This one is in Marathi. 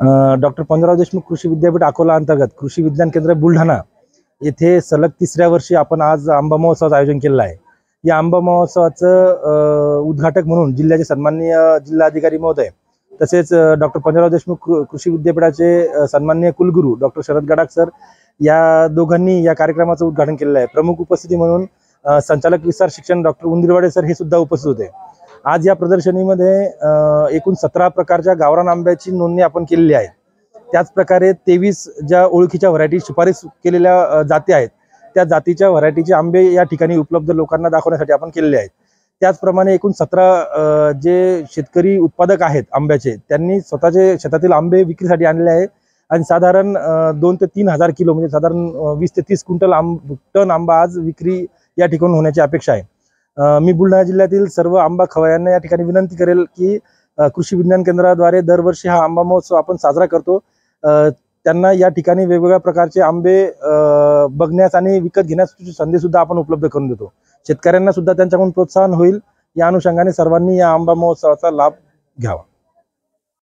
डॉक्टर पंजाबराव देशमुख कृषी विद्यापीठ अकोला अंतर्गत कृषी विज्ञान केंद्र बुलढाणा येथे सलग तिसऱ्या वर्षी आपण आज आंबा महोत्सवाचं आयोजन केलेलं आहे। या आंबा महोत्सवाचं उद्घाटक म्हणून जिल्ह्याचे सन्माननीय जिल्हाधिकारी महोदय तसेच डॉक्टर पंजाबराव देशमुख कृषी विद्यापीठाचे सन्माननीय कुलगुरू डॉक्टर शरद गडाख सर या दोघांनी या कार्यक्रमाचं उद्घाटन केलेलं आहे। प्रमुख उपस्थिती म्हणून संचालक विस्तार शिक्षण डॉक्टर उंदिरवाडे सर हे सुद्धा उपस्थित होते। आज या प्रदर्शनीमध्ये एकूण 17 प्रकारच्या गावरान आंब्याची नोंदणी आपण केलेली आहे। त्याच प्रकारे 23 ज्या ओळखीच्या व्हरायटी शिफारस केलेल्या जाती आहेत त्या जातीच्या व्हरायटीचे आंबे या ठिकाणी उपलब्ध लोकांना दाखवण्यासाठी आपण केलेले आहेत। त्याचप्रमाणे एकूण 17 जे शेतकरी उत्पादक आहेत आंब्याचे त्यांनी स्वतःचे शेतातील आंबे विक्रीसाठी आणलेले आहे आणि साधारण 2 ते 3 हजार किलो म्हणजे साधारण 20 ते 30 क्विंटल टन आंबा आज विक्री या ठिकाणी होण्याची अपेक्षा आहे। मी बुलढाणा जिल्ह्यातील सर्व आंबा खवय्यांना या ठिकाणी विनंती करेल की कृषी विज्ञान केंद्राद्वारे दरवर्षी हा आंबा महोत्सव आपण साजरा करतो। त्यांना या ठिकाणी वेगवेगळ्या प्रकारचे आंबे बघण्यास आणि विकत घेण्याची संधी सुद्धा आपण उपलब्ध करून देतो। शेतकऱ्यांना सुद्धा त्यांच्याकडून प्रोत्साहन होईल या अनुषंगाने सर्वांनी या आंबा महोत्सवाचा लाभ घ्यावा।